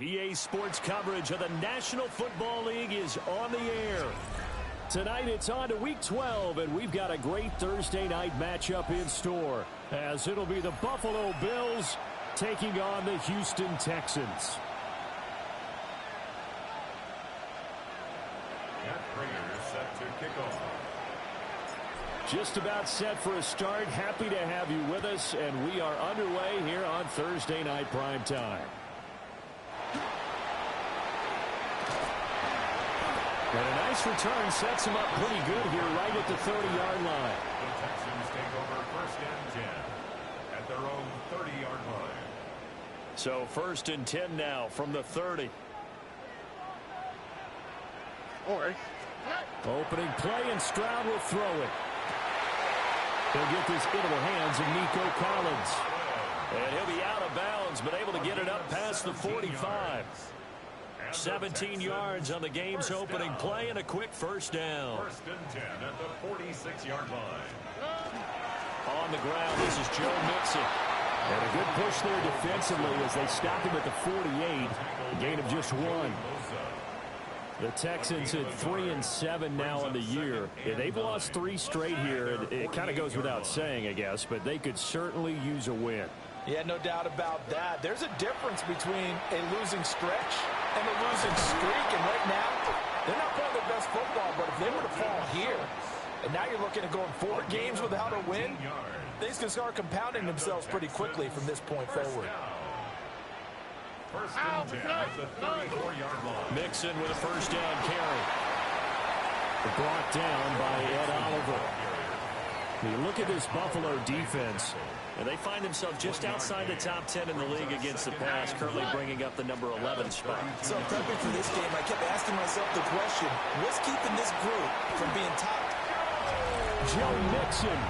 PA Sports coverage of the National Football League is on the air. Tonight it's on to Week 12, and we've got a great Thursday night matchup in store, as it'll be the Buffalo Bills taking on the Houston Texans. Set to kick off. Just about set for a start. Happy to have you with us, and we are underway here on Thursday Night Prime Time. And a nice return sets him up pretty good here right at the 30-yard line. The Texans take over 1st and 10 at their own 30-yard line. So 1st and 10 now from the 30. Opening play, and Stroud will throw it. He'll get this into the hands of Nico Collins. And he'll be out of bounds, but able to get it up past the 45. 17 yards on the game's opening play and a quick first down. 1st and 10 at the 46-yard line. On the ground, this is Joe Mixon. And a good push there defensively as they stopped him at the 48. A gain of just 1. The Texans at 3-7 now in the year. Yeah, they've lost 3 straight here. It kind of goes without saying, I guess, but they could certainly use a win. Yeah, no doubt about that. There's a difference between a losing stretch and a losing streak. And right now, they're not playing their best football, but if they were to fall here, and now you're looking at going 4 games without a win, things can start compounding themselves pretty quickly from this point forward. 1st and 10 at the 34-yard line. Mixon with a first down carry. Brought down by Ed Oliver. You look at this Buffalo defense, and they find themselves just outside the top 10 in the league against the pass, currently bringing up the number 11 spot. So prepping for this game, I kept asking myself the question, what's keeping this group from being topped? Joe Mixon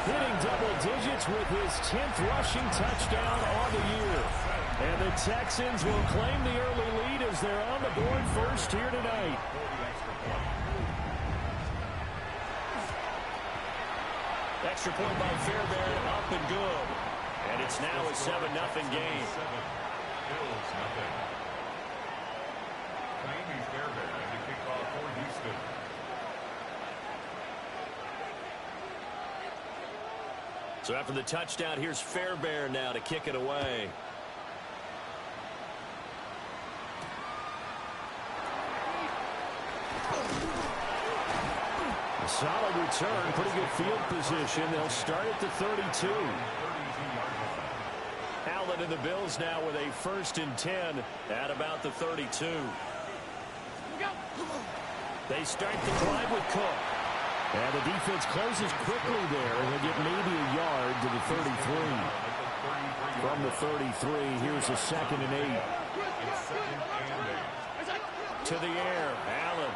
hitting double digits with his 10th rushing touchdown on the year. And the Texans will claim the early lead as they're on the board first here tonight. Extra point by Fairbairn, up and good. And it's now a 7-0 game. Bills nothing. Amy Fairbairn to kick off for Houston. So after the touchdown, here's Fairbairn now to kick it away. Solid return, pretty good field position. They'll start at the 32. Allen and the Bills now with a 1st and 10 at about the 32. They start the drive with Cook. And the defense closes quickly there, and they'll get maybe a yard to the 33. From the 33, here's a 2nd and 8. To the air, Allen.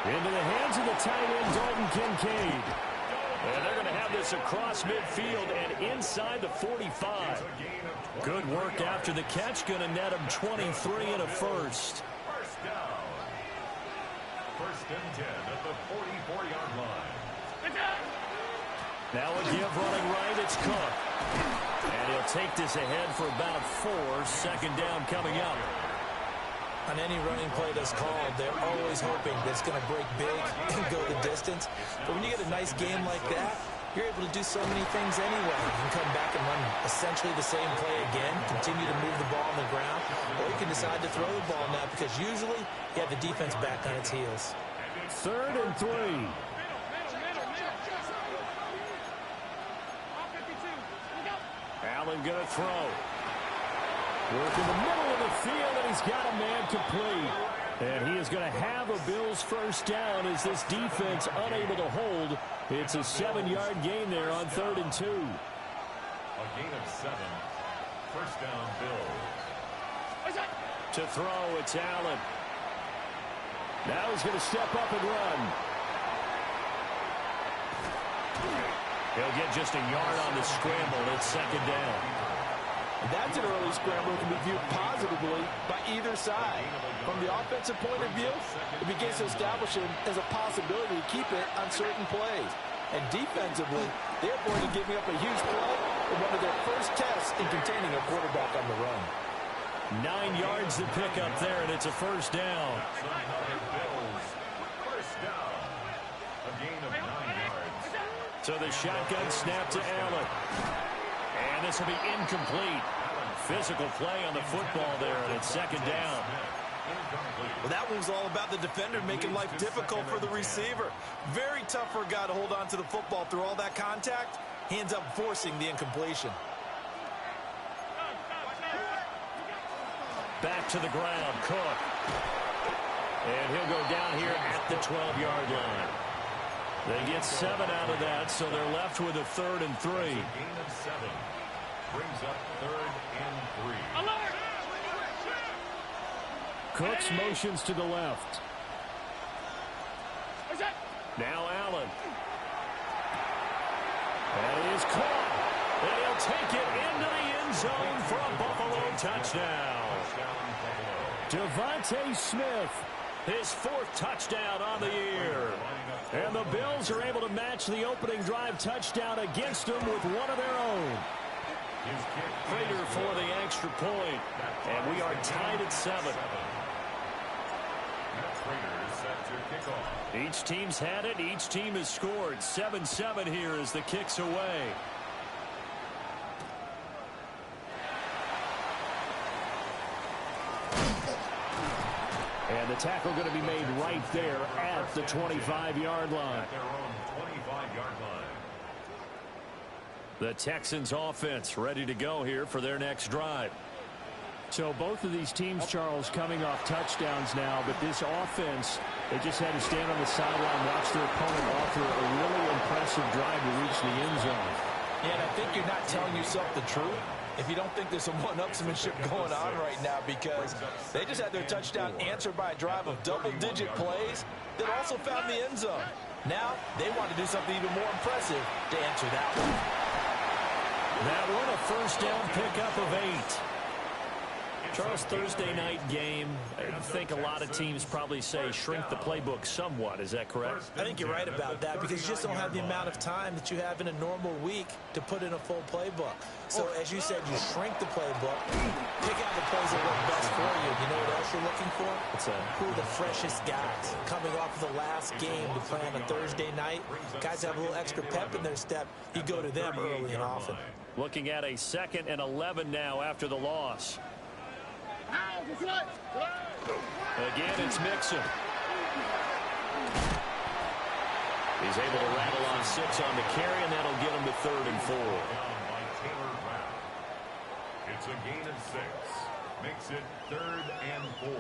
Into the hands of the tight end, Dalton Kincaid. And they're going to have this across midfield and inside the 45. Good work after the catch. Going to net him 23 and a first. First down. 1st and 10 at the 44-yard line. Now a give running right. It's Cook. And he'll take this ahead for about 4. 2nd down coming up. On any running play that's called, they're always hoping that it's going to break big and go the distance. But when you get a nice game like that, you're able to do so many things anyway. You can come back and run essentially the same play again, continue to move the ball on the ground, or you can decide to throw the ball now because usually you have the defense back on its heels. 3rd and 3. Allen going to throw. Work in the middle of the field, and he's got a man complete. And he is going to have a Bills first down as this defense unable to hold. It's a 7-yard gain there on 3rd and 2. A gain of 7. First down, Bills. To throw, it's Allen. Now he's going to step up and run. He'll get just a yard on the scramble. It's 2nd down. That's an early scramble that can be viewed positively by either side. From the offensive point of view, it begins to establish him as a possibility to keep it on certain plays. And defensively, they're going to give up a huge play in one of their first tests in containing a quarterback on the run. 9 yards to pick up there, and it's a first down. First down. A gain of 9 yards. So the shotgun snap to Allen. And this will be incomplete. Physical play on the football there, and it's second down. Well, that one was all about the defender making life difficult for the receiver. Very tough for a guy to hold on to the football through all that contact. He ends up forcing the incompletion. Back to the ground, Cook. And he'll go down here at the 12-yard line. They get 7 out of that, so they're left with a 3rd and 3. Gain of 7. Brings up 3rd and 3. Cooks motions to the left. Now Allen. That is caught. And he'll take it into the end zone for a Buffalo touchdown. Devontae Smith, his 4th touchdown on the year. And the Bills are able to match the opening drive touchdown against them with one of their own. Prater for the extra point. And we are tied at 7. Each team's had it. Each team has scored. 7-7 here as the kick's away. And the tackle going to be made right there at the 25-yard line. The Texans offense ready to go here for their next drive. So both of these teams, Charles, coming off touchdowns now, but this offense, they just had to stand on the sideline, watch their opponent offer a really impressive drive to reach the end zone. Yeah, and I think you're not telling yourself the truth if you don't think there's some one-upsmanship going on right now, because they just had their touchdown answered by a drive of double-digit plays that also found the end zone. Now they want to do something even more impressive to answer that one. That one, a first down pickup of 8. Charles, Thursday night game, I think a lot of teams probably say shrink the playbook somewhat. Is that correct? I think you're right about that, because you just don't have the amount of time that you have in a normal week to put in a full playbook. So, as you said, you shrink the playbook, pick out the plays that work best for you. You know what else you're looking for? Who are the freshest guys coming off of the last game to play on a Thursday night? Guys have a little extra pep in their step. You go to them early and often. Looking at a 2nd and 11 now after the loss. Again, it's Mixon. He's able to rattle on 6 on the carry, and that'll get him to 3rd and 4. It's a gain of 6. Makes it 3rd and 4.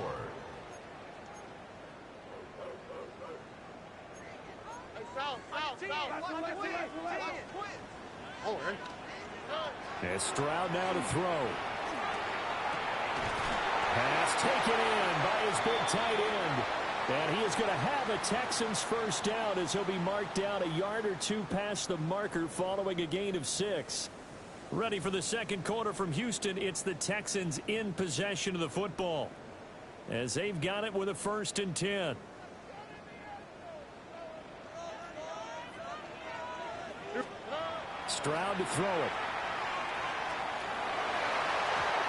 And Stroud now to throw. Pass taken in by his big tight end. And he is going to have a Texans first down as he'll be marked down a yard or 2 past the marker following a gain of 6. Ready for the second quarter from Houston. It's the Texans in possession of the football as they've got it with a 1st and 10. Stroud to throw it.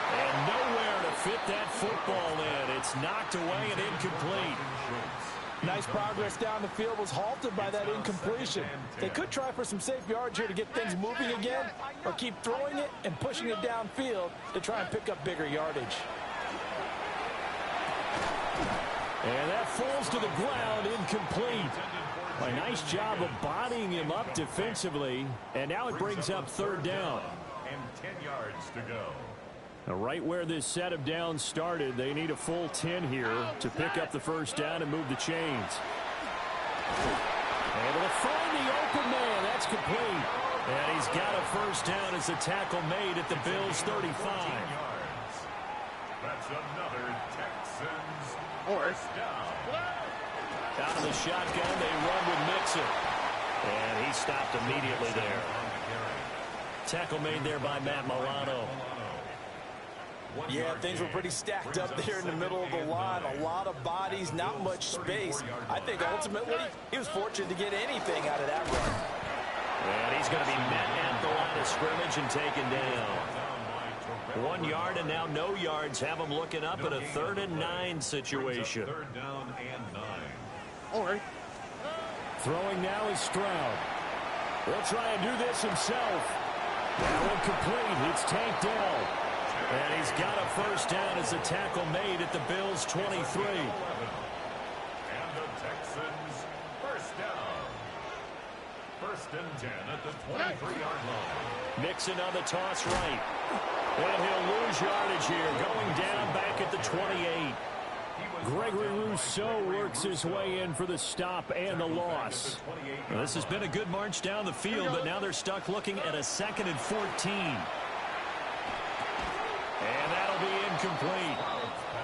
And nowhere to fit that football in. It's knocked away and incomplete. Nice progress down the field was halted by that incompletion. They could try for some safe yards here to get things moving again, or keep throwing it and pushing it downfield to try and pick up bigger yardage. And that falls to the ground, incomplete. A nice job of bodying him up defensively. And now it brings up 3rd down. And 10 yards to go. Now, right where this set of downs started, they need a full 10 here to pick up the first down and move the chains. Able to find the open man. That's complete. And he's got a first down as the tackle made at the Bills' 35. That's another Texans first down. Out of the shotgun, they run with Mixon. And he stopped immediately there. Tackle made there by Matt Milano. Yeah, things were pretty stacked up there in the middle of the line. A lot of bodies, not much space. I think ultimately he was fortunate to get anything out of that run. And he's going to be met at the line of scrimmage and taken down. 1 yard and now no yards. Have them looking up at a 3rd and 9 situation. 3rd down and 9. All right. Throwing now is Stroud. He'll try and do this himself. Now incomplete. It's tanked down. And he's got a first down as a tackle made at the Bills' 23. And the Texans first down. 1st and 10 at the 23-yard line. Mixon on the toss right. And he'll lose yardage here, going down back at the 28. Gregory Rousseau works his way in for the stop and the loss. Well, this has been a good march down the field, but now they're stuck looking at a 2nd and 14. And that'll be incomplete.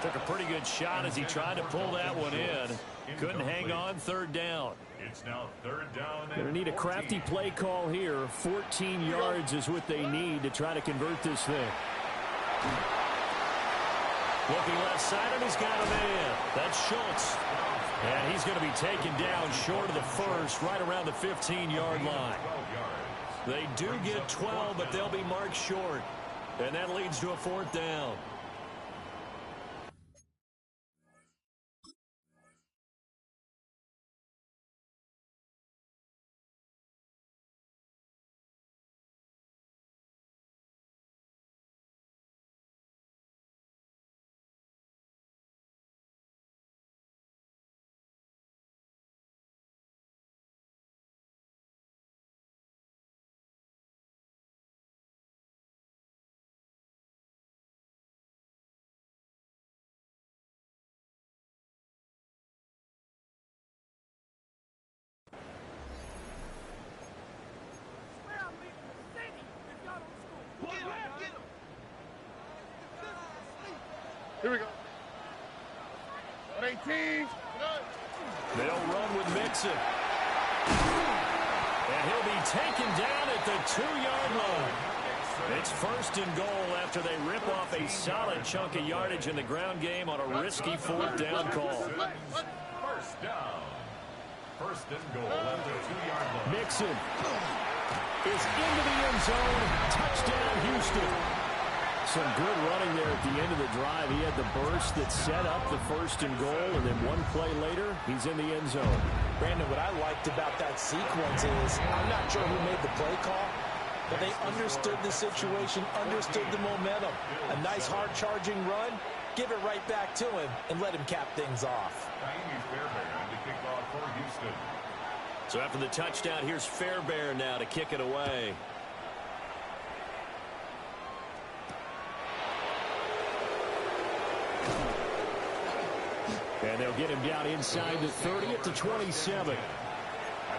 Took a pretty good shot as he tried to pull that one in. Couldn't hang on 3rd down. It's now 3rd down. Going to need a crafty play call here. 14 yards is what they need to try to convert this thing. Looking left side, and he's got a man. That's Schultz. And he's going to be taken down short of the first, right around the 15-yard line. They do get 12, but they'll be marked short. And that leads to a 4th down. Here we go. 18. They'll run with Mixon. And he'll be taken down at the 2-yard line. It's 1st and goal after they rip off a solid chunk of yardage in the ground game on a risky 4th down call. 1st down. 1st and goal at the 2-yard line. Mixon is into the end zone. Touchdown, Houston. Some good running there at the end of the drive. He had the burst that set up the 1st and goal, and then one play later, he's in the end zone. Brandon, what I liked about that sequence is, I'm not sure who made the play call, but they understood the situation, understood the momentum. A nice hard-charging run, give it right back to him, and let him cap things off. To kick off for Houston. So after the touchdown, here's Fairbairn now to kick it away. And they'll get him down inside the 30 at the 27. At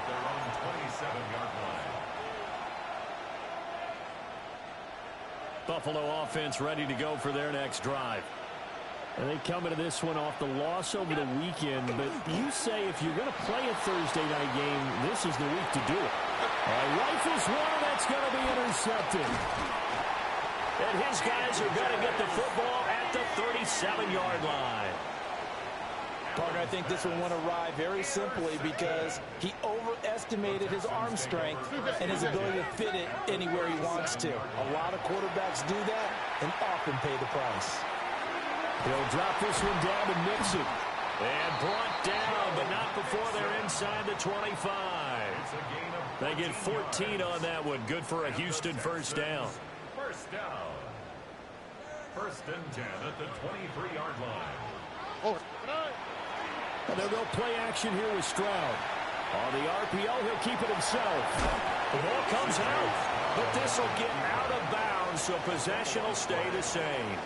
their own 27-yard line. Buffalo offense ready to go for their next drive. And they come into this one off the loss over the weekend. But you say if you're going to play a Thursday night game, this is the week to do it. Rifles one, that's going to be intercepted. And his guys are going to get the football at the 37-yard line. Partner, I think this one won't arrive very simply because he overestimated his arm strength and his ability to fit it anywhere he wants to. A lot of quarterbacks do that and often pay the price. He'll drop this one down to Mixon. And brought down, but not before they're inside the 25. They get 14 on that one. Good for a Houston first down. First down. 1st and 10 at the 23-yard line. Oh, And then they'll play action here with Stroud. On the RPO, he'll keep it himself. The ball comes out, but this will get out of bounds, so possession will stay the same.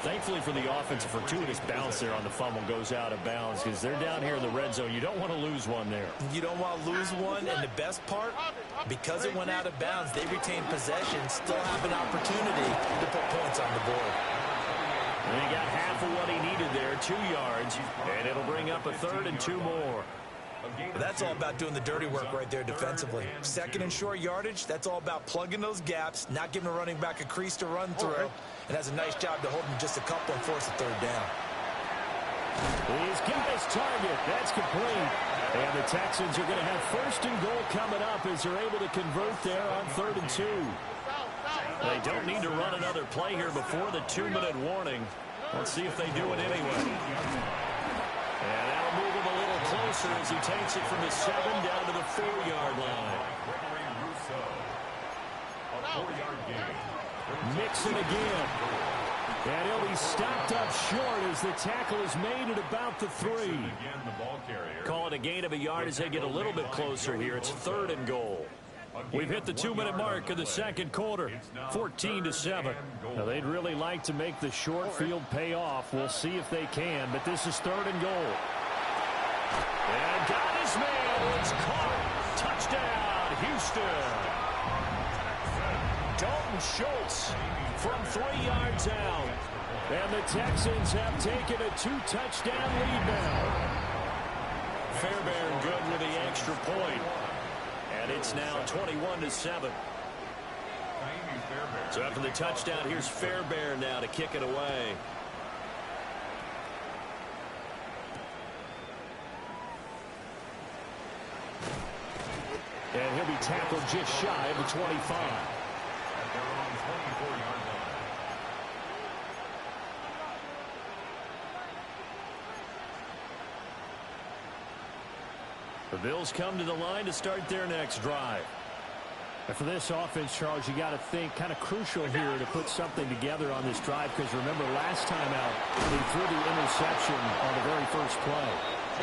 Thankfully for the offense, a fortuitous bounce there on the fumble goes out of bounds because they're down here in the red zone. You don't want to lose one there. You don't want to lose one, and the best part, because it went out of bounds, they retain possession, still have an opportunity to put points on the board. And he got half of what he needed there, 2 yards, and it'll bring up a 3rd and 2 more. But that's all about doing the dirty work right there defensively. 2nd and short yardage, that's all about plugging those gaps, not giving a running back a crease to run through, and has a nice job to hold him just a couple and force a 3rd down. He's got his target. That's complete. And the Texans are going to have 1st and goal coming up as they're able to convert there on 3rd and 2. They don't need to run another play here before the 2-minute warning. Let's see if they do it anyway. And that'll move him a little closer as he takes it from the 7 down to the 4-yard line. Mixon again. And he'll be stopped up short as the tackle is made at about the 3. Call it a gain of a yard as they get a little bit closer here. It's 3rd and goal. We've hit the 2-minute mark of the second quarter, 14-7. Now, they'd really like to make the short field pay off. We'll see if they can, but this is 3rd and goal. And got his man. It's caught. Touchdown, Houston. Dalton Schultz from 3 yards out. And the Texans have taken a 2-touchdown lead now. Fairbairn good with the extra point. And it's now 21-7. So after the touchdown, here's Fairbairn now to kick it away. And he'll be tackled just shy of the 25. The Bills come to the line to start their next drive. And for this offense, Charles, you got to think kind of crucial here to put something together on this drive, because remember last time out they threw the interception on the very first play.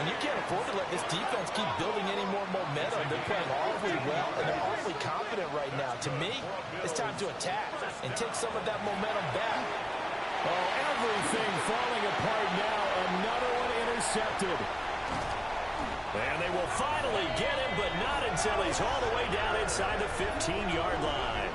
And you can't afford to let this defense keep building any more momentum. They're playing awfully well, and they're awfully confident right now. To me, it's time to attack and take some of that momentum back. Oh, everything falling apart now. Another one intercepted. And they will finally get him, but not until he's all the way down inside the 15-yard line.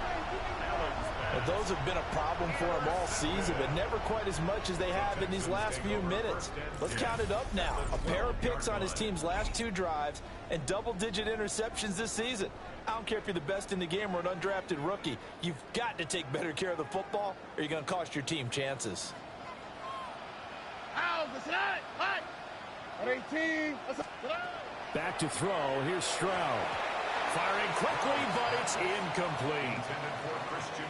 Well, those have been a problem for him all season, but never quite as much as they have in these last few minutes. Let's count it up now. A pair of picks on his team's last 2 drives and double-digit interceptions this season. I don't care if you're the best in the game or an undrafted rookie. You've got to take better care of the football, or you're going to cost your team chances. Back to throw. Here's Stroud. Firing quickly, but it's incomplete.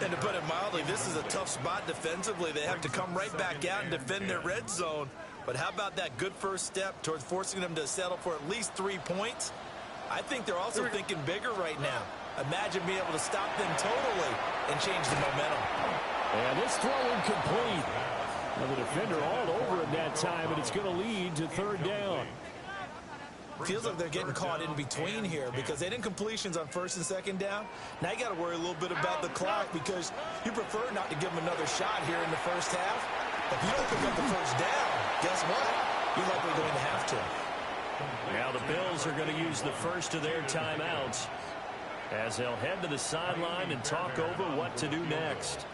And to put it mildly, this is a tough spot defensively. They have to come right back out and defend their red zone. But how about that good first step towards forcing them to settle for at least 3 points? I think they're also thinking bigger right now. Imagine being able to stop them totally and change the momentum. And this throw incomplete. Well, the defender all over him that time, and it's going to lead to 3rd down. Feels like they're getting caught in between here because they didn't completions on 1st and 2nd down. Now you got to worry a little bit about the clock because you prefer not to give them another shot here in the first half. If you don't pick up the 1st down, guess what? You're likely going to have to. Now the Bills are going to use the first of their timeouts as they'll head to the sideline and talk over what to do next.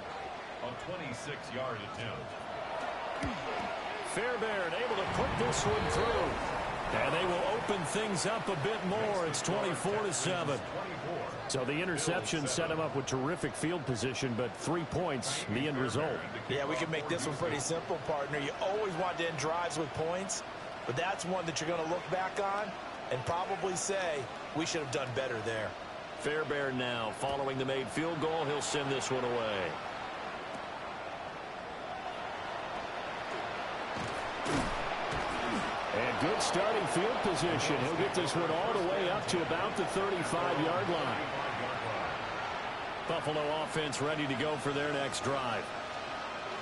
A 26-yard attempt. Fairbairn able to put this one through. And they will open things up a bit more. It's 24-7. So the interception set him up with terrific field position, but 3 points, the end result. Yeah, we can make this one pretty simple, partner. You always want to end drives with points, but that's one that you're going to look back on and probably say, we should have done better there. Fairbairn now, following the made field goal, he'll send this one away. And good starting field position. He'll get this one all the way up to about the 35-yard line. Buffalo offense ready to go for their next drive.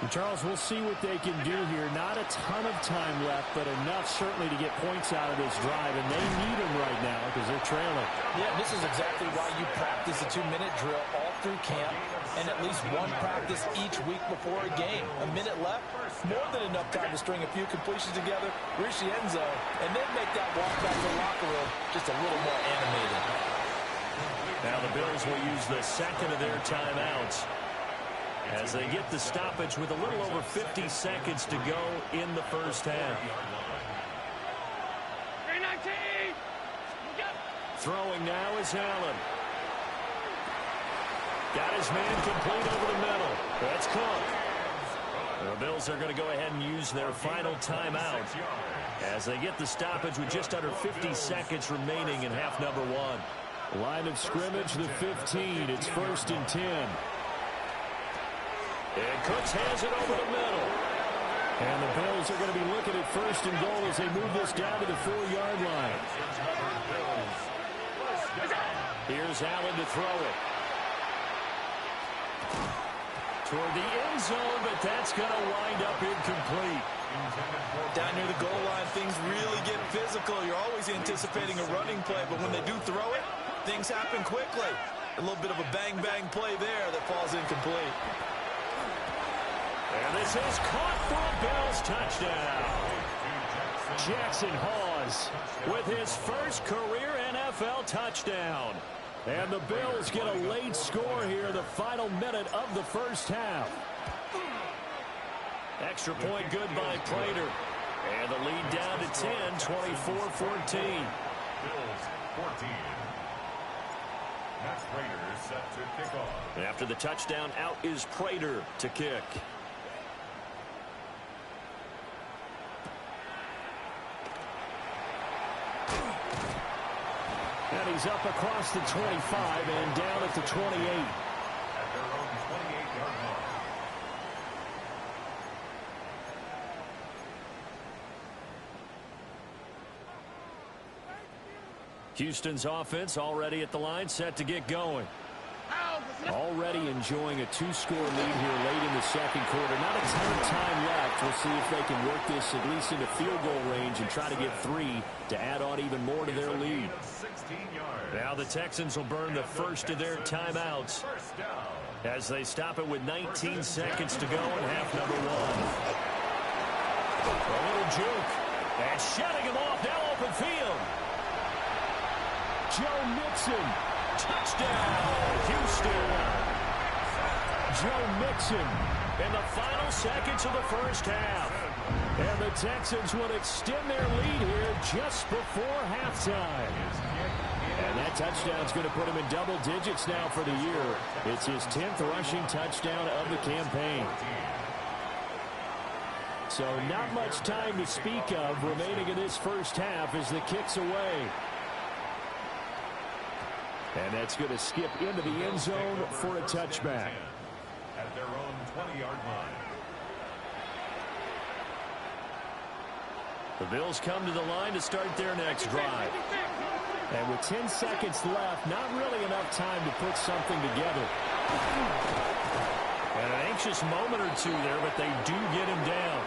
And Charles, we'll see what they can do here. Not a ton of time left, but enough certainly to get points out of this drive, and they need them right now because they're trailing. Yeah, this is exactly why you practice a 2-minute drill all through camp and at least one practice each week before a game. A minute left, more than enough time to string a few completions together, reach the end zone, and then make that walk back to the locker room just a little more animated. Now the Bills will use the second of their timeouts as they get the stoppage with a little over 50 seconds to go in the first half. Throwing now is Allen. Got his man complete over the middle. That's Cook. The Bills are going to go ahead and use their final timeout as they get the stoppage with just under 50 seconds remaining in half number 1. Line of scrimmage, the 15. It's 1st and 10. And Cooks hands it over the middle. And the Bills are going to be looking at first and goal as they move this down to the 4-yard line. Here's Allen to throw it. Toward the end zone, but that's going to wind up incomplete. Down near the goal line, things really get physical. You're always anticipating a running play, but when they do throw it, things happen quickly. A little bit of a bang-bang play there that falls incomplete. And this is caught for a Bills touchdown. Jackson Hawes with his first career NFL touchdown. And the Bills get a late score here in the final minute of the first half. Extra point good by Prater. And the lead down to 10, 24-14. Bills 14. Matt Prater set to kick off. After the touchdown, out is Prater to kick. And he's up across the 25 and down at the 28. At their own 28-yard line. Houston's offense already at the line, set to get going. Already enjoying a 2-score lead here late in the second quarter. Not a ton of time left. We'll see if they can work this at least into field goal range and try to get 3 to add on even more to their lead. Now the Texans will burn the first of their timeouts as they stop it with 19 seconds to go in half number 1. A little juke. And shutting him off now open field. Joe Mixon. Touchdown, Houston. Joe Mixon in the final seconds of the first half. And the Texans would extend their lead here just before halftime. And that touchdown's going to put him in double digits now for the year. It's his 10th rushing touchdown of the campaign. So not much time to speak of remaining in this first half as the kick's away. And that's going to skip into the end zone for a touchback. At their own 20-yard line. The Bills come to the line to start their next drive. And with 10 seconds left, not really enough time to put something together. And an anxious moment or two there, but they do get him down.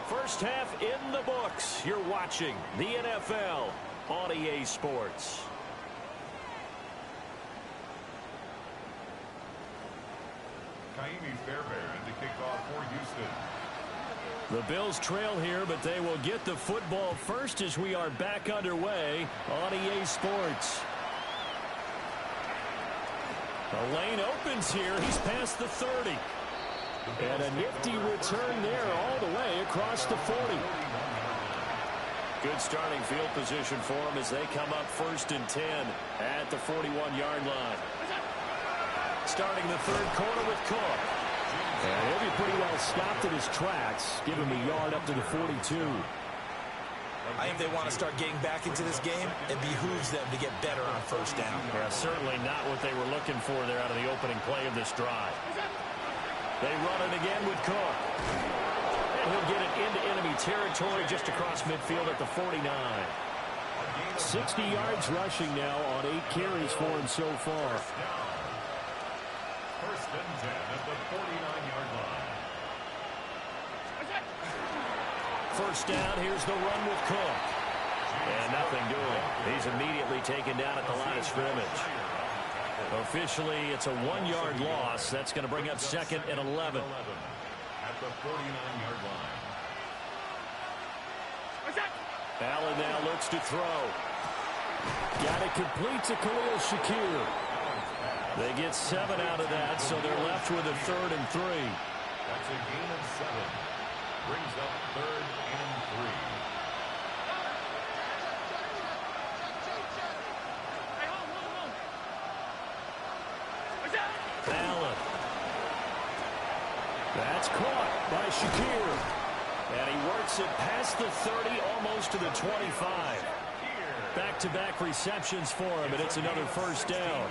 First half in the books. You're watching the NFL on EA Sports. Kaimi Fairbairn to kick off for Houston. The Bills trail here, but they will get the football first as we are back underway on EA Sports. The lane opens here. He's past the 30. And a nifty return there all the way across the 40. Good starting field position for them as they come up 1st and 10 at the 41-yard line. Starting the third quarter with Cook. And he'll be pretty well stopped in his tracks. Give him a yard up to the 42. I think they want to start getting back into this game. It behooves them to get better on first down. Yeah, certainly not what they were looking for there out of the opening play of this drive. They run it again with Cook. And he'll get it into enemy territory just across midfield at the 49. 60 yards rushing now on 8 carries for him so far. First and 10 at the 49-yard line. First down, here's the run with Cook. And nothing doing. He's immediately taken down at the line of scrimmage. Officially, it's a 1-yard loss. That's going to bring up 2nd and 11. At the 49-yard line. Allen now looks to throw. Got it complete to Khalil Shakir. They get 7 out of that, so they're left with a 3rd and 3. That's a gain of 7. Brings up 3rd and 3. Allen. That's caught by Shakir. And he works it past the 30, almost to the 25. Back-to-back receptions for him, and it's another first down.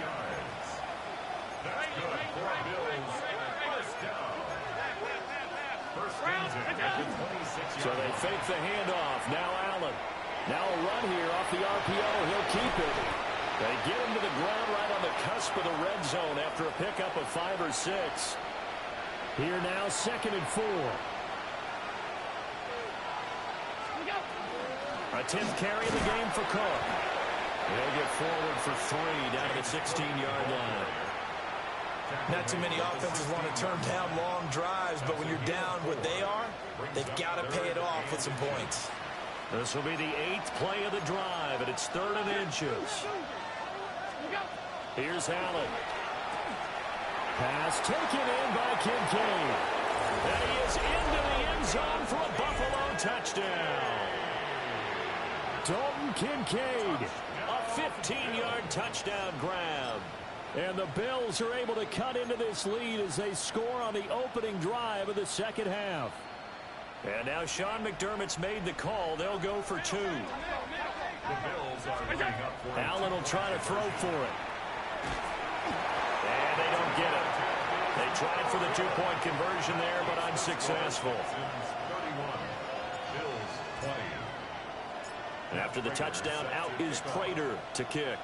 So they fake the handoff. Now Allen. Now a run here off the RPO. He'll keep it. They get him to the ground right on the cusp of the red zone after a pickup of 5 or 6. Here now, 2nd and 4. A 10th carry in the game for Cook. He'll get forward for 3 down to the 16-yard line. Not too many offenses want to turn down long drives, but when you're down what they are, they've got to pay it off with some points. This will be the 8th play of the drive, and it's 3rd and inches. Here's Allen. Pass taken in by Kincaid. And he is into the end zone for a Buffalo touchdown. Dalton Kincaid, a 15-yard touchdown grab. And the Bills are able to cut into this lead as they score on the opening drive of the second half. And now Sean McDermott's made the call. They'll go for 2. Allen will try to throw for it. And they don't get it. They tried for the 2-point conversion there, but unsuccessful. After the touchdown, out is Prater to kick.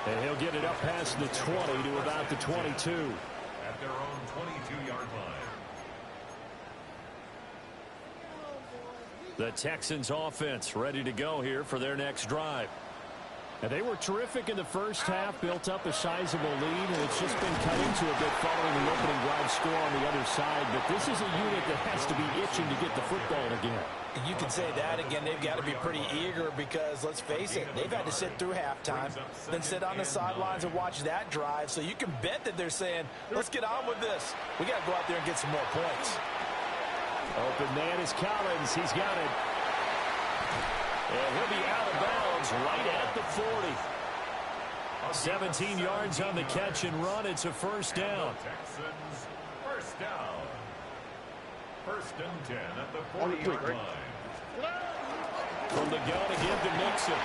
And he'll get it up past the 20 to about the 22. At their own 22-yard line. The Texans offense ready to go here for their next drive. And they were terrific in the first half, built up a sizable lead, and it's just been cut into a bit following the opening drive score on the other side. But this is a unit that has to be itching to get the football again. You can say that again. They've got to be pretty eager because, let's face it, they've had to sit through halftime, then sit on the sidelines and watch that drive. So you can bet that they're saying, let's get on with this. We got to go out there and get some more points. Open man is Collins. He's got it. And he'll be out of bounds right at the 40. 17 yards on the catch and run. It's a first down. Texans, first down. 1st and 10 at the 40-yard line. From the gun again to Mixon.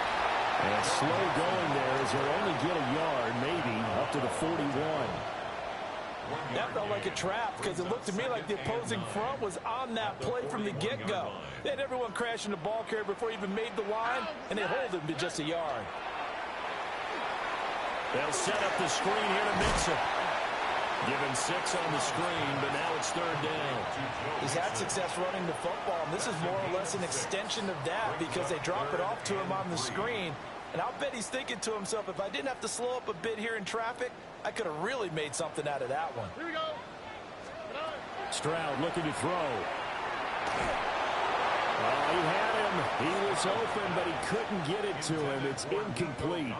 And slow going there as they'll only get a yard, maybe, up to the 41. That felt like a trap because it looked to me like the opposing front was on that play from the get-go. They had everyone crashing the ball carrier before he even made the line, and they hold him to just a yard. They'll set up the screen here to Mixon. Given 6 on the screen, but now it's 3rd down. He's had success running the football, and this is more or less an extension of that because they drop it off to him on the screen. And I'll bet he's thinking to himself, if I didn't have to slow up a bit here in traffic, I could have really made something out of that one. Here we go. Stroud looking to throw. Oh, he had him. He was open, but he couldn't get it to him. It's incomplete.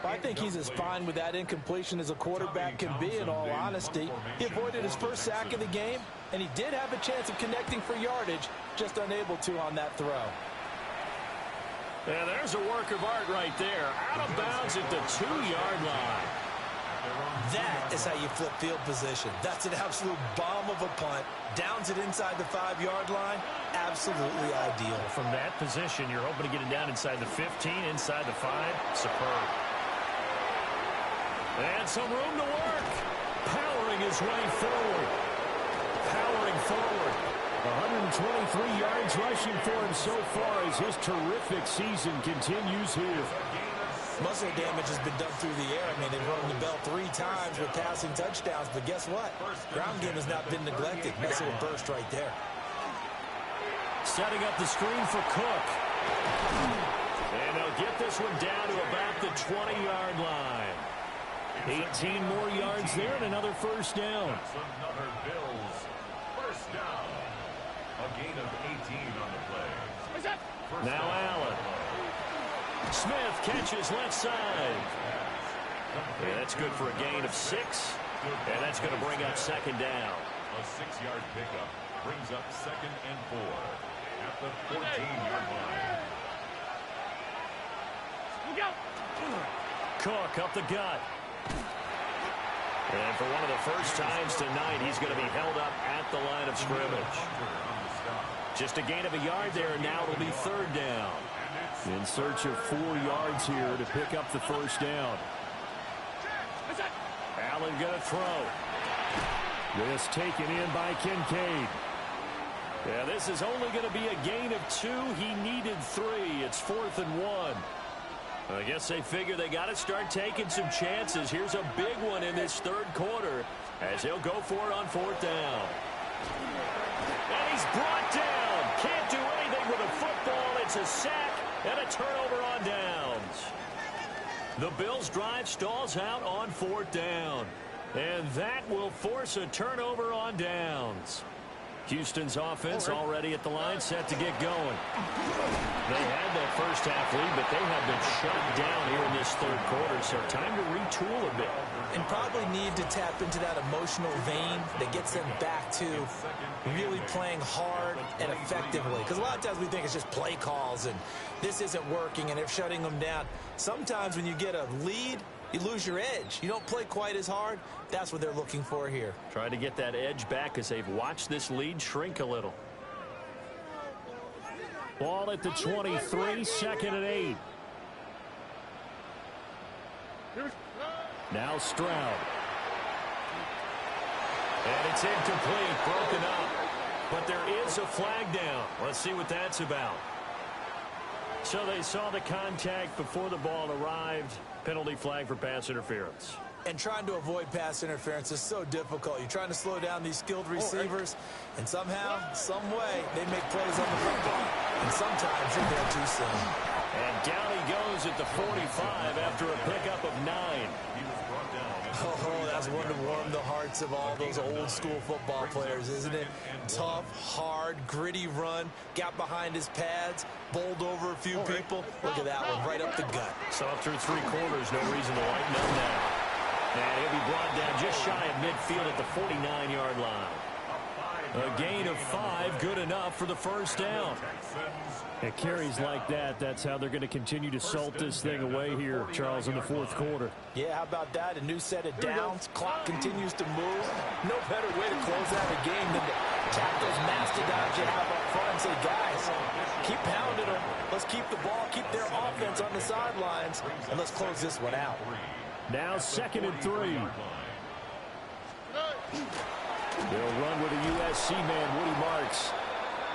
I think he's as fine with that incompletion as a quarterback can be, in all honesty. He avoided his first sack of the game, and he did have a chance of connecting for yardage, just unable to on that throw. And there's a work of art right there. Out of bounds at the 2-yard line. That is how you flip field position. That's an absolute bomb of a punt. Downs it inside the 5-yard line. Absolutely ideal. From that position, you're hoping to get it down inside the 15, inside the 5. Superb. And some room to work. Powering his way forward. Powering forward. 123 yards rushing for him so far as his terrific season continues here. Muscle damage has been done through the air. I mean, they've rung the bell 3 times with passing touchdowns, but guess what? Ground game has not been neglected. That's a burst right there. Setting up the screen for Cook. And they'll get this one down to about the 20-yard line. 18 more yards there and another first down. That's another Bills first down. A gain of 18 on the play. Now Allen. Smith catches left side. Yeah, that's good for a gain of 6. And that's going to bring up 2nd down. A 6-yard pickup brings up 2nd and 4 at the 14-yard line. Cook up the gut. And for one of the first times tonight, he's going to be held up at the line of scrimmage. Just a gain of a yard there, and now it'll be third down. In search of 4 yards here to pick up the first down. Allen going to throw. This taken in by Kincaid. Yeah, this is only going to be a gain of 2. He needed 3. It's 4th and 1. I guess they figure they got to start taking some chances. Here's a big one in this third quarter as he'll go for it on 4th down. And he's brought down. Can't do anything with a football. It's a sack and a turnover on downs. The Bills' drive stalls out on 4th down. And that will force a turnover on downs. Houston's offense already at the line, set to get going. They had that first half lead, but they have been shut down here in this third quarter, so time to retool a bit. And probably need to tap into that emotional vein that gets them back to really playing hard and effectively. Because a lot of times we think it's just play calls and this isn't working and they're shutting them down. Sometimes when you get a lead, you lose your edge. You don't play quite as hard. That's what they're looking for here. Try to get that edge back as they've watched this lead shrink a little. Ball at the 23, 2nd and 8. Now Stroud. And it's incomplete, broken up. But there is a flag down. Let's see what that's about. So they saw the contact before the ball arrived. Penalty flag for pass interference. And trying to avoid pass interference is so difficult. You're trying to slow down these skilled receivers, and somehow, some way, they make plays on the football. And sometimes you're there too soon. And down he goes at the 45 after a pickup of 9. Oh, that's one to warm the hearts of all those old school football players, isn't it? Tough, hard, gritty run, got behind his pads, bowled over a few people. Look at that one, right up the gut. So through 3 quarters, no reason to lighten up now. And he'll be brought down just shy of midfield at the 49-yard line. A gain of 5, good enough for the first down. It carries like that. That's how they're going to continue to salt this thing away here, Charles, in the 4th quarter. Yeah, how about that? A new set of downs. Clock continues to move. No better way to close out a game than to tap those mastodons you have up front and say, guys, keep pounding them. Let's keep the ball, keep their offense on the sidelines, and let's close this one out. Now 2nd and 3. They'll run with a USC man, Woody Marks.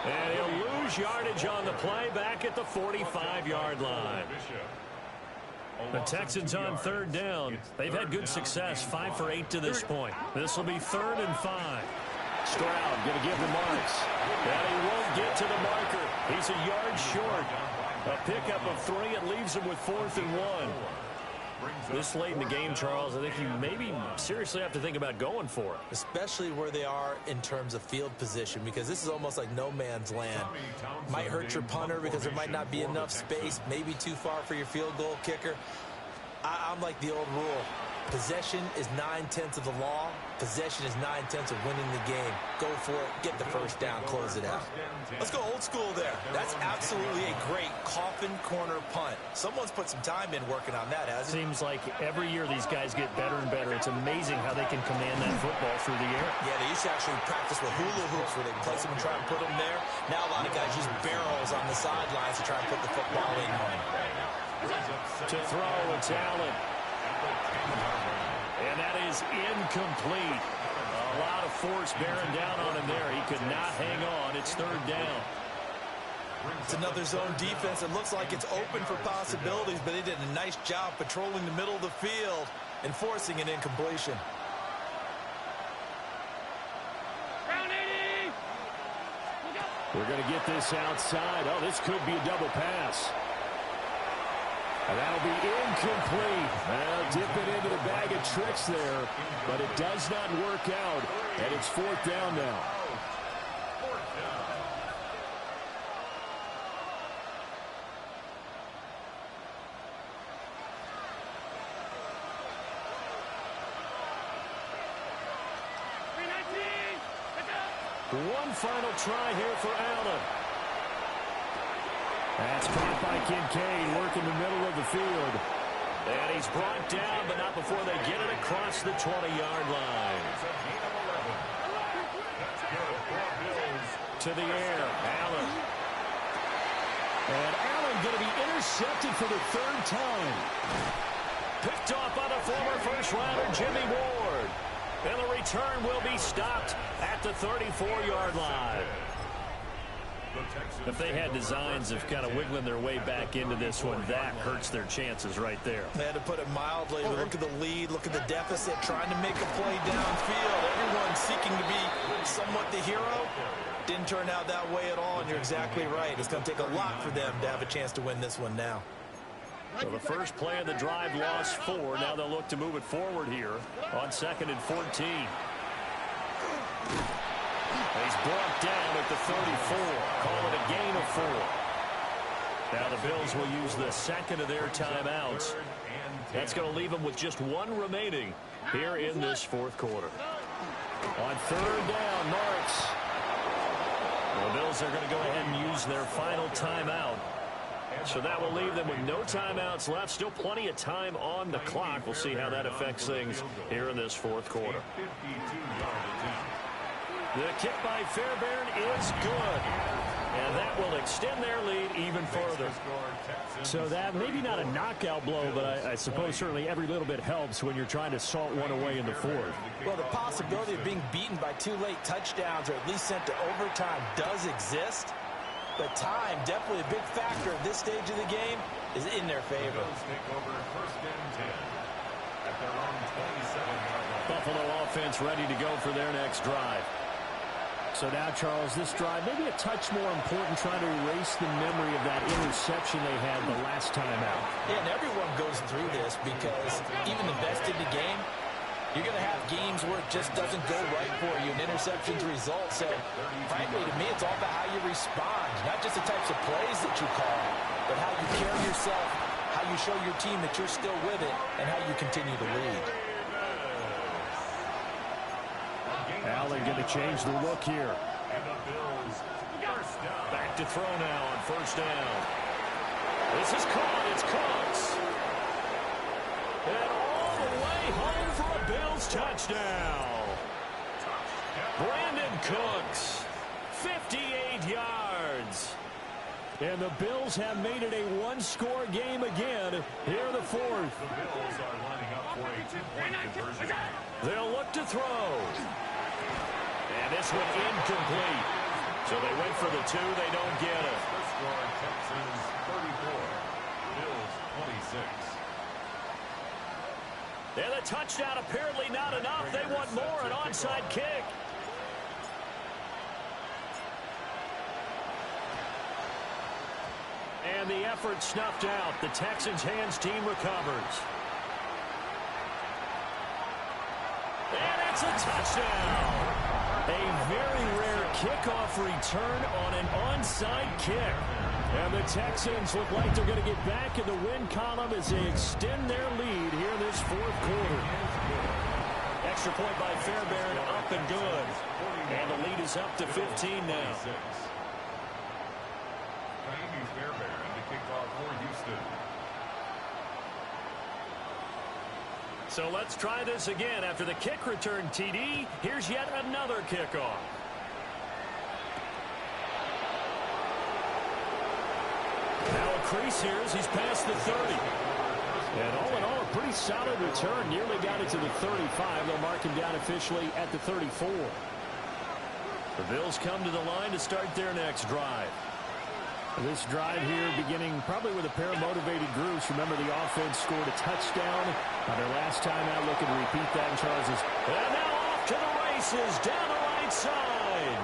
And he'll lose yardage on the play back at the 45-yard line. The Texans on 3rd down. They've had good success, 5 for 8 to this point. This will be 3rd and 5. Stroud going to give the Marks. And he won't get to the marker. He's a yard short. A pickup of 3. It leaves him with 4th and 1. This late in the game, Charles, I think you maybe seriously have to think about going for it. Especially where they are in terms of field position, because this is almost like no man's land. Might hurt your punter because there might not be enough space, maybe too far for your field goal kicker. I'm like the old rule. Possession is 9/10 of the law. Possession is 9/10 of winning the game. Go for it. Get the first down. Close it out. Let's go old school there. That's absolutely a great coffin corner punt. Someone's put some time in working on that, hasn't it? Seems like every year these guys get better and better. It's amazing how they can command that football through the air. Yeah, they used to actually practice with hula hoops where they place them and try and put them there. Now a lot of guys use barrels on the sidelines to try and put the football in. To throw, it's Allen. And that is incomplete. A lot of force bearing down on him there. He could not hang on. It's 3rd down. It's another zone defense. It looks like it's open for possibilities, but they did a nice job patrolling the middle of the field and forcing an incompletion. We're going to get this outside. Oh, this could be a double pass. And that'll be incomplete. Well, dip it into the bag of tricks there, but it does not work out, and it's 4th down now. One final try here for Allen. That's caught by Kincaid, working the middle of the field. And he's brought down, but not before they get it across the 20-yard line. To the air, Allen. And Allen going to be intercepted for the third time. Picked off by the former first-rounder Jimmy Ward. And the return will be stopped at the 34-yard line. If they had designs of kind of wiggling their way back into this one, that hurts their chances right there. They had to put it mildly. Look at the lead, look at the deficit, trying to make a play downfield. Everyone seeking to be somewhat the hero. Didn't turn out that way at all, and you're exactly right. It's going to take a lot for them to have a chance to win this one now. So the first play of the drive lost 4. Now they'll look to move it forward here on 2nd and 14. He's brought down at the 34. Call it a gain of 4. Now the Bills will use the second of their timeouts. That's going to leave them with just 1 remaining here in this fourth quarter. On 3rd down, Marks. The Bills are going to go ahead and use their final timeout. So that will leave them with no timeouts left. Still plenty of time on the clock. We'll see how that affects things here in this fourth quarter. The kick by Fairbairn is good. And that will extend their lead even further. So that maybe not a knockout blow, but I suppose certainly every little bit helps when you're trying to salt one away in the fourth. Well, the possibility of being beaten by 2 late touchdowns or at least sent to overtime does exist. But time, definitely a big factor at this stage of the game, is in their favor. Buffalo offense ready to go for their next drive. So now, Charles, this drive maybe a touch more important, trying to erase the memory of that interception they had the last time out. Yeah, and everyone goes through this because even the best in the game, you're going to have games where it just doesn't go right for you, and interceptions result. So, frankly, to me, it's all about how you respond, not just the types of plays that you call, but how you carry yourself, how you show your team that you're still with it, and how you continue to lead. Allen going to change the look here. Back to throw now on 1st down. This is caught. It's Cooks. And all the way home for a Bills touchdown. Brandon Cooks, 58 yards. And the Bills have made it a 1-score game again here in the fourth. The Bills are lining up for a 2-point conversion. They'll look to throw. And this one incomplete. So they went for the 2. They don't get it. Score Texans 34. Bills 26. And the touchdown apparently not enough. They want more. An onside kick. And the effort snuffed out. The Texans hands team recovers. And it's a touchdown. A very rare kickoff return on an onside kick. And the Texans look like they're going to get back in the win column as they extend their lead here in this fourth quarter. Extra point by Fairbairn, up and good. And the lead is up to 15 now. Fairbairn to kick off for Houston. So let's try this again. After the kick return, TD, here's yet another kickoff. Now a crease here as he's past the 30. And all in all, a pretty solid return. Nearly got it to the 35. They'll mark him down officially at the 34. The Bills come to the line to start their next drive. This drive here beginning probably with a pair of motivated groups. Remember, the offense scored a touchdown on their last time out. Looking to repeat that in Charles's. And now off to the races down the right side.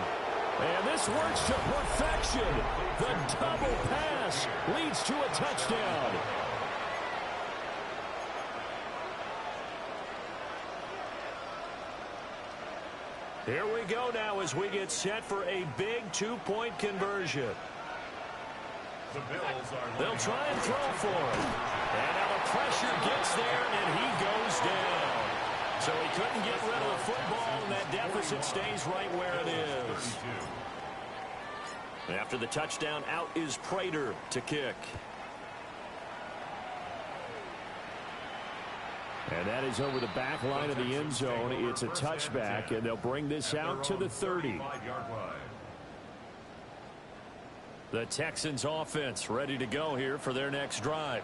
And this works to perfection. The double pass leads to a touchdown. Here we go now as we get set for a big 2-point conversion. They'll try and throw for him. And now the pressure gets there, and he goes down. So he couldn't get rid of the football, and that deficit stays right where it is. After the touchdown, out is Prater to kick. And that is over the back line of the end zone. It's a touchback, and they'll bring this out to the 30. The Texans offense ready to go here for their next drive.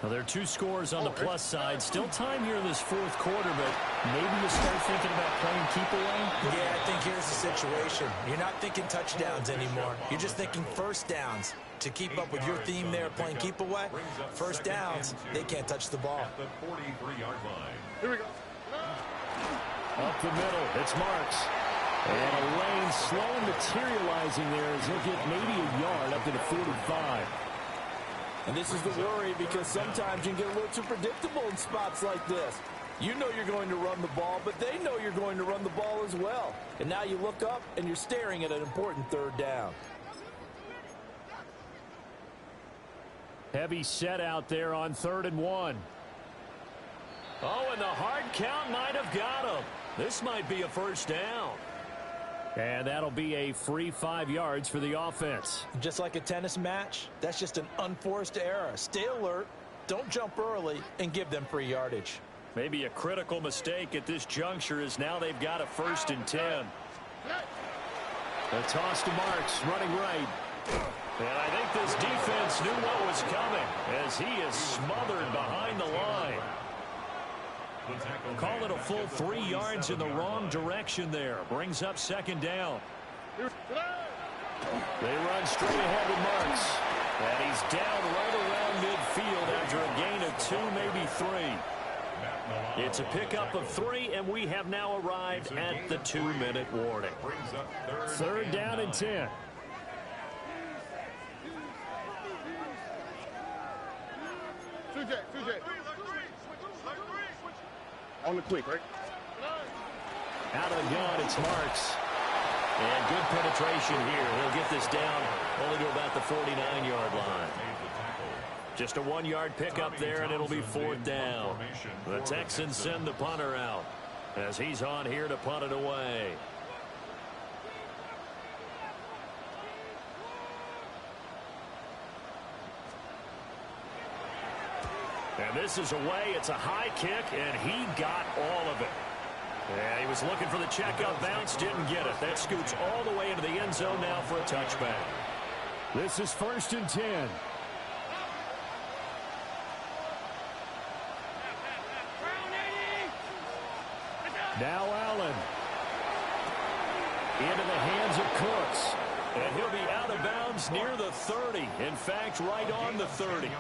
Now, there are 2 scores on the plus side. Still time here in this fourth quarter, but maybe you start thinking about playing keep away? Yeah, I think here's the situation. You're not thinking touchdowns anymore. You're just thinking first downs. To keep up with your theme there, playing keep away, first downs, they can't touch the ball. At the 43-yard line. Here we go. Up the middle, it's Marks. And a lane slow materializing there as he'll get maybe a yard up to the 45. And this is the worry, because sometimes you can get a little too predictable in spots like this. You know you're going to run the ball, but they know you're going to run the ball as well. And now you look up and you're staring at an important third down. Heavy set out there on 3rd and 1. Oh, and the hard count might have got him. This might be a first down. And that'll be a free 5 yards for the offense. Just like a tennis match, that's just an unforced error. Stay alert, don't jump early, and give them free yardage. Maybe a critical mistake at this juncture is now they've got a 1st and 10. The toss to Marks, running right. And I think this defense knew what was coming as he is smothered behind the line. Call it a full 3 yards in the wrong direction there. Brings up 2nd down. They run straight ahead with Marks. And he's down right around midfield after a gain of 2, maybe 3. It's a pickup of 3, and we have now arrived at the 2-minute warning. 3rd down and 10. Sujet. On the quick, right? Out of the gun, it's Marks. And good penetration here. He'll get this down only to about the 49-yard line. Just a 1-yard pickup there, and it'll be 4th down. The Texans send the punter out as he's on here to punt it away. And this is away. It's a high kick, and he got all of it. Yeah, he was looking for the checkup bounce, didn't get it. That scoots all the way into the end zone now for a touchback. This is 1st and 10. Now Allen. Into the hands of Cooks. And he'll be out of bounds near the 30. In fact, right on the 30.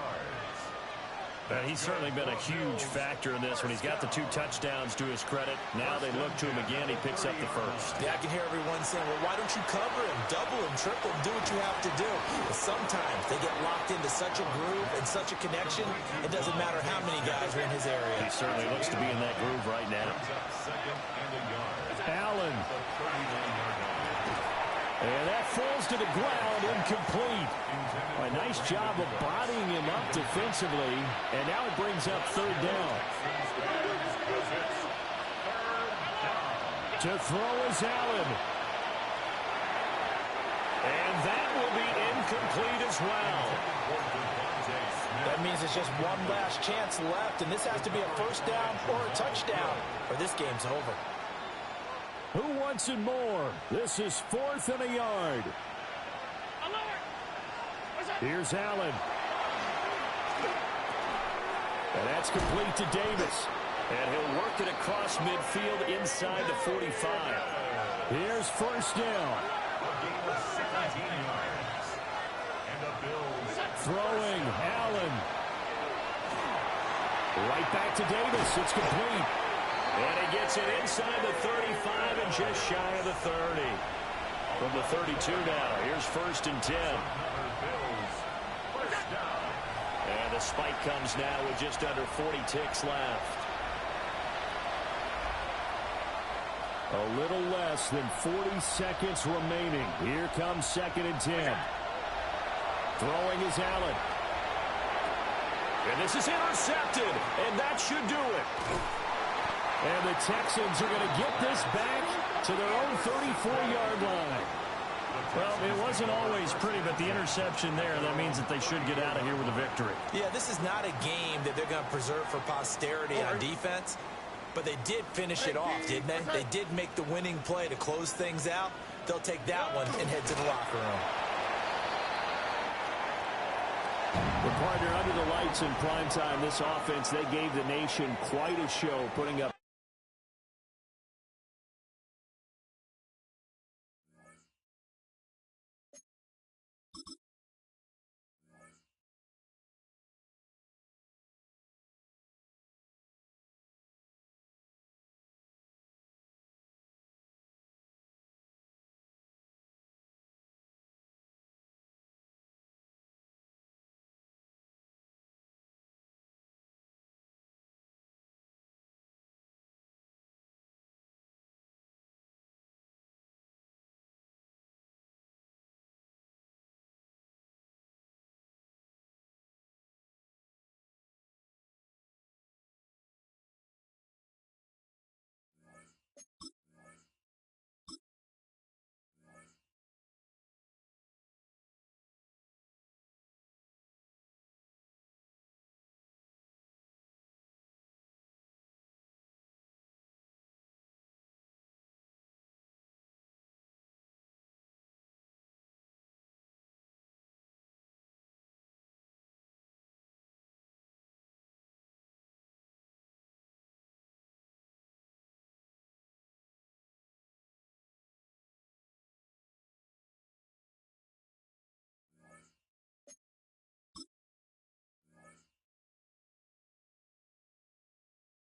He's certainly been a huge factor in this when he's got the 2 touchdowns to his credit. Now they look to him again. He picks up the 1st. Yeah, I can hear everyone saying, well, why don't you cover him, double him, triple him, do what you have to do. But sometimes they get locked into such a groove and such a connection, it doesn't matter how many guys are in his area. He certainly looks to be in that groove right now. Allen. And that falls to the ground, incomplete. A nice job of bodying him up defensively, and now it brings up 3rd down. To throw is Allen. And that will be incomplete as well. That means it's just one last chance left, and this has to be a 1st down or a touchdown, or this game's over. Who wants it more? This is 4th and a yard. Here's Allen. And that's complete to Davis. And he'll work it across midfield inside the 45. Here's 1st down. Throwing, Allen. Right back to Davis. It's complete. And he gets it inside the 35 and just shy of the 30. From the 32 now, here's 1st and 10. And the spike comes now with just under 40 ticks left. A little less than 40 seconds remaining. Here comes 2nd and 10. Throwing is Allen. And this is intercepted, and that should do it. And the Texans are going to get this back to their own 34-yard line. Well, it wasn't always pretty, but the interception there, that means that they should get out of here with a victory. Yeah, this is not a game that they're going to preserve for posterity on defense, but they did finish it off, didn't they? They did make the winning play to close things out. They'll take that one and head to the locker room. The partner under the lights in primetime, this offense, they gave the nation quite a show, putting up